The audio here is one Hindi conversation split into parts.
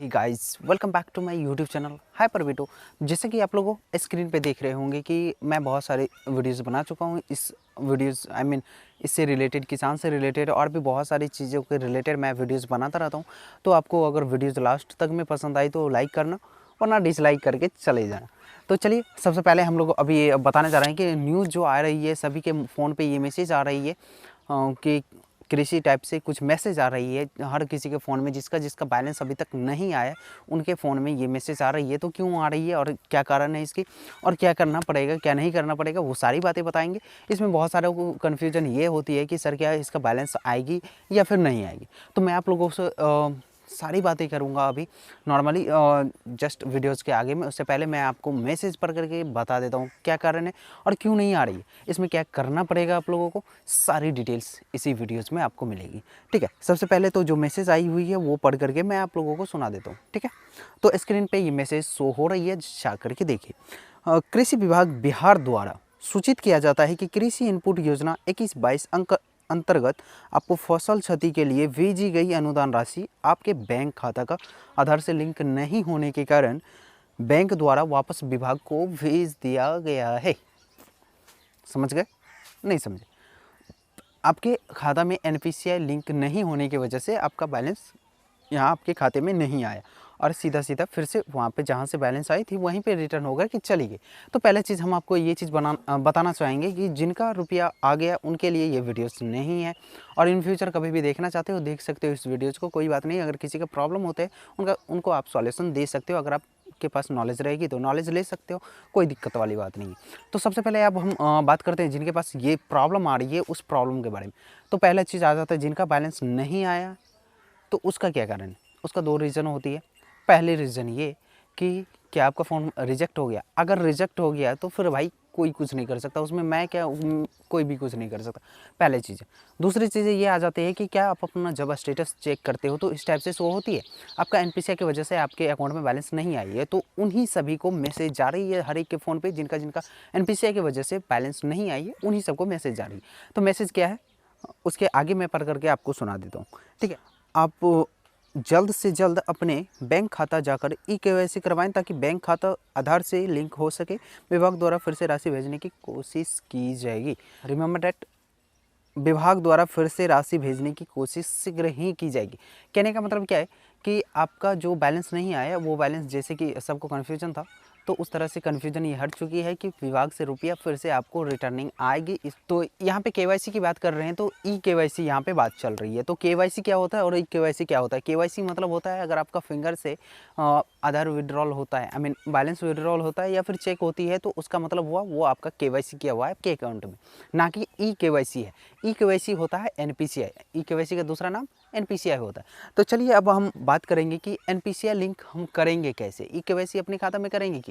Hey guys, welcome back to my YouTube channel hyper veto. जैसे कि आप लोगों स्क्रीन पे देख रहे होंगे कि मैं बहुत सारे वीडियोस बना चुका हूँ। इस वीडियोस इससे रिलेटेड, किसान से रिलेटेड और भी बहुत सारी चीज़ों के रिलेटेड मैं वीडियोस बनाता रहता हूँ। तो आपको अगर वीडियोस लास्ट तक में पसंद आई तो लाइक करना, वरना डिसलाइक करके चले जाना। तो चलिए, सबसे पहले हम लोग अभी ये बताने जा रहे हैं कि न्यूज़ जो आ रही है, सभी के फ़ोन पे ये मैसेज आ रही है कि कृषि टाइप से कुछ मैसेज आ रही है हर किसी के फ़ोन में, जिसका जिसका बैलेंस अभी तक नहीं आया उनके फ़ोन में ये मैसेज आ रही है। तो क्यों आ रही है और क्या कारण है इसकी, और क्या करना पड़ेगा क्या नहीं करना पड़ेगा, वो सारी बातें बताएंगे। इसमें बहुत सारे को कन्फ्यूजन ये होती है कि सर क्या इसका बैलेंस आएगी या फिर नहीं आएगी। तो मैं आप लोगों से सारी बातें करूंगा अभी नॉर्मली, जस्ट वीडियोस के आगे में। उससे पहले मैं आपको मैसेज पढ़ करके बता देता हूँ क्या कारण है और क्यों नहीं आ रही है, इसमें क्या करना पड़ेगा आप लोगों को, सारी डिटेल्स इसी वीडियोस में आपको मिलेगी। ठीक है, सबसे पहले तो जो मैसेज आई हुई है वो पढ़ करके मैं आप लोगों को सुना देता हूँ। ठीक है, तो स्क्रीन पे ये मैसेज शो हो रही है, जा करके देखिए। कृषि विभाग बिहार द्वारा सूचित किया जाता है कि कृषि इनपुट योजना 21-22 अंक अंतर्गत आपको फसल क्षति के लिए भेजी गई अनुदान राशि आपके बैंक खाता का आधार से लिंक नहीं होने के कारण बैंक द्वारा वापस विभाग को भेज दिया गया है। समझ गए? नहीं समझे? आपके खाता में एनपीसीआई लिंक नहीं होने की वजह से आपका बैलेंस यहाँ आपके खाते में नहीं आया और सीधा सीधा फिर से वहाँ पे जहाँ से बैलेंस आई थी वहीं पे रिटर्न होगा कि चली गई। तो पहले चीज़ हम आपको ये चीज़ बताना चाहेंगे कि जिनका रुपया आ गया उनके लिए ये वीडियोस नहीं है, और इन फ्यूचर कभी भी देखना चाहते हो देख सकते हो इस वीडियोज़ को, कोई बात नहीं। अगर किसी का प्रॉब्लम होता है उनको आप सॉल्यूशन दे सकते हो, अगर आपके पास नॉलेज रहेगी तो नॉलेज ले सकते हो, कोई दिक्कत वाली बात नहीं है। तो सबसे पहले अब हम बात करते हैं जिनके पास ये प्रॉब्लम आ रही है उस प्रॉब्लम के बारे में। तो पहला चीज़ आ जाता है जिनका बैलेंस नहीं आया, तो उसका क्या कारण है? उसका दो रीज़न होती है। पहले रीज़न ये कि क्या आपका फ़ोन रिजेक्ट हो गया। अगर रिजेक्ट हो गया तो फिर भाई कोई कुछ नहीं कर सकता उसमें, मैं क्या कोई भी कुछ नहीं कर सकता, पहले चीज़ है। दूसरी चीज़ें ये आ जाती है कि क्या आप अपना जब स्टेटस चेक करते हो तो इस टाइप से शो होती है, आपका एनपीसीआई की वजह से आपके अकाउंट में बैलेंस नहीं आई है। तो उन्हीं सभी को मैसेज जा रही है, हर एक के फ़ोन पे जिनका जिनका एनपीसीआई की वजह से बैलेंस नहीं आई है उन्हीं सबको मैसेज जा रही है। तो मैसेज क्या है उसके आगे मैं पढ़ करके आपको सुना देता हूँ। ठीक है, आप जल्द से जल्द अपने बैंक खाता जाकर ई-केवाईसी करवाएं ताकि बैंक खाता आधार से लिंक हो सके। विभाग द्वारा फिर से राशि भेजने की कोशिश की जाएगी। रिमेंबर दैट, विभाग द्वारा फिर से राशि भेजने की कोशिश शीघ्र ही की जाएगी। कहने का मतलब क्या है कि आपका जो बैलेंस नहीं आया वो बैलेंस, जैसे कि सबको कन्फ्यूजन था, तो उस तरह से कन्फ्यूजन ये हट चुकी है कि विभाग से रुपया फिर से आपको रिटर्निंग आएगी। इस तो यहाँ पे केवाईसी की बात कर रहे हैं तो ई केवाईसी यहाँ पे बात चल रही है। तो केवाईसी क्या होता है और ई केवाईसी क्या होता है? केवाईसी मतलब होता है अगर आपका फिंगर से आधार विड्रॉल होता है, बैलेंस विड्रॉल होता है या फिर चेक होती है, तो उसका मतलब हुआ वो आपका केवाईसी किया हुआ है आपके अकाउंट में, ना कि ई केवाईसी है। ई केवाईसी होता है एनपीसीआई, ई केवाईसी का दूसरा नाम एनपीसीआई होता है। तो चलिए अब हम बात करेंगे कि एनपीसीआई लिंक हम करेंगे कैसे, ई केवाईसी अपने खाता में करेंगे कैसे।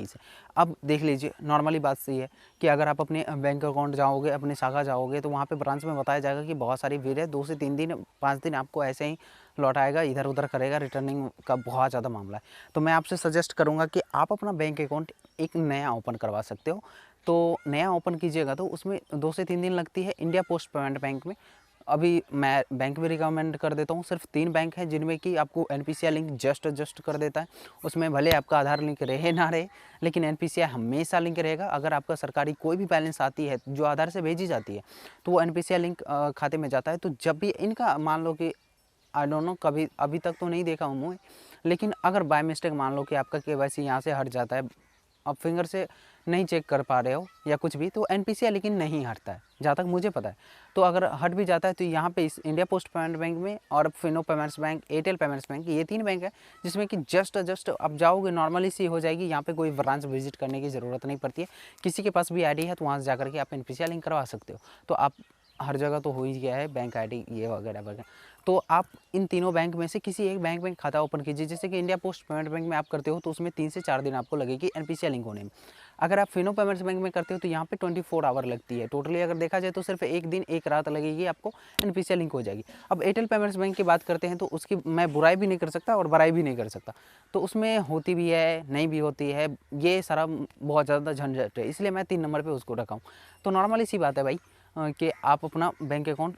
अब देख लीजिए, नॉर्मली बात सही है कि अगर आप अपने बैंक अकाउंट जाओगे, अपने शाखा जाओगे, तो वहाँ पे ब्रांच में बताया जाएगा कि बहुत सारी भीड़ है, 2 से 3 दिन 5 दिन आपको ऐसे ही लौटाएगा, इधर उधर करेगा, रिटर्निंग का बहुत ज़्यादा मामला है। तो मैं आपसे सजेस्ट करूँगा कि आप अपना बैंक अकाउंट एक नया ओपन करवा सकते हो। तो नया ओपन कीजिएगा तो उसमें 2 से 3 दिन लगती है इंडिया पोस्ट पेमेंट बैंक में। अभी मैं बैंक भी रिकमेंड कर देता हूँ, सिर्फ 3 बैंक हैं जिनमें कि आपको एनपीसीआई लिंक जस्ट कर देता है। उसमें भले आपका आधार लिंक रहे ना रहे, लेकिन एनपीसीआई हमेशा लिंक रहेगा। अगर आपका सरकारी कोई भी बैलेंस आती है जो आधार से भेजी जाती है तो वो एनपीसीआई लिंक खाते में जाता है। तो जब भी इनका मान लो कि आई डोंट नो, कभी अभी तक तो नहीं देखा हूँ मैं, लेकिन अगर बाय मिस्टेक मान लो कि आपका केवाईसी यहाँ से हट जाता है, आप फिंगर से नहीं चेक कर पा रहे हो या कुछ भी, तो एनपीसीआई लेकिन नहीं हटता है जहाँ तक मुझे पता है। तो अगर हट भी जाता है तो यहाँ पे इस इंडिया पोस्ट पेमेंट बैंक में और Fino payments bank, Airtel payments bank, ये 3 बैंक है जिसमें कि जस्ट आप जाओगे नॉर्मली सी हो जाएगी। यहाँ पे कोई ब्रांच विजिट करने की ज़रूरत नहीं पड़ती है। किसी के पास भी आईडी है तो वहाँ से जाकर के आप एनपीसीआई लिंक करवा सकते हो। तो आप हर जगह तो हो ही गया है बैंक आईडी ये वगैरह वगैरह। तो आप इन तीनों बैंक में से किसी एक बैंक में खाता ओपन कीजिए। जैसे कि इंडिया पोस्ट पेमेंट बैंक में आप करते हो तो उसमें 3 से 4 दिन आपको लगेगी एनपीसीआई लिंक होने में। अगर आप फिनो पेमेंट्स बैंक में करते हो तो यहाँ पे 24 आवर लगती है। टोटली अगर देखा जाए तो सिर्फ 1 दिन 1 रात लगेगी, आपको एनपीसीआई लिंक हो जाएगी। अब एयरटेल पेमेंट्स बैंक की बात करते हैं तो उसकी मैं बुराई भी नहीं कर सकता और बड़ाई भी नहीं कर सकता। तो उसमें होती भी है, नहीं भी होती है, ये सारा बहुत ज़्यादा झंझट है, इसलिए मैं 3 नंबर पर उसको रखा हूँ। तो नॉर्मली सी बात है भाई, कि आप अपना बैंक अकाउंट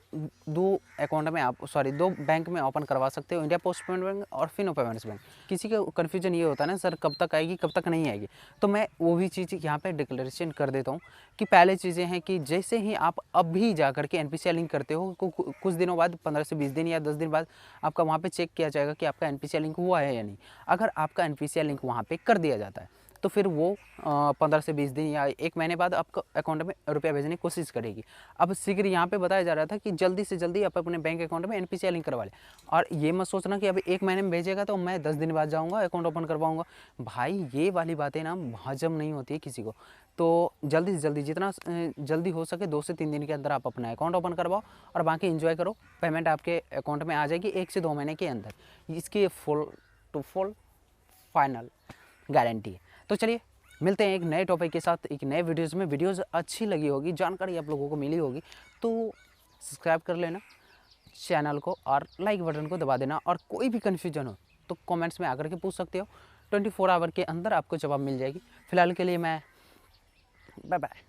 दो बैंक में ओपन करवा सकते हो, इंडिया पोस्ट पेमेंट बैंक और फिनो पेमेंट्स बैंक। किसी का कन्फ्यूजन ये होता है ना सर कब तक आएगी कब तक नहीं आएगी, तो मैं वो भी चीज़ यहाँ पे डिक्लेरेशन कर देता हूँ कि पहले चीज़ें हैं कि जैसे ही आप अभी जा करके NPCI लिंक करते हो कुछ दिनों बाद 15 से 20 दिन या 10 दिन बाद आपका वहाँ पे चेक किया जाएगा कि आपका NPCI लिंक हुआ है या नहीं। अगर आपका NPCI लिंक वहाँ पे कर दिया जाता है तो फिर वो 15 से 20 दिन या 1 महीने बाद आपको अकाउंट में रुपया भेजने की कोशिश करेगी। अब शीघ्र यहाँ पे बताया जा रहा था कि जल्दी से जल्दी आप अपने बैंक अकाउंट में NPCI लिंक करवा लें, और ये मत सोचना कि अभी 1 महीने में भेजेगा तो मैं 10 दिन बाद जाऊँगा अकाउंट ओपन करवाऊँगा। भाई ये वाली बातें ना हजम नहीं होती है किसी को। तो जल्दी से जल्दी जितना जल्दी हो सके 2 से 3 दिन के अंदर आप अपना अकाउंट ओपन करवाओ और बाकी एंजॉय करो। पेमेंट आपके अकाउंट में आ जाएगी 1 से 2 महीने के अंदर, इसकी full to full final guarantee है। तो चलिए मिलते हैं एक नए टॉपिक के साथ एक नए वीडियोज़ में। वीडियोज़ अच्छी लगी होगी, जानकारी आप लोगों को मिली होगी तो सब्सक्राइब कर लेना चैनल को और लाइक बटन को दबा देना, और कोई भी कन्फ्यूजन हो तो कमेंट्स में आकर के पूछ सकते हो। 24 आवर के अंदर आपको जवाब मिल जाएगी। फिलहाल के लिए मैं बाय बाय।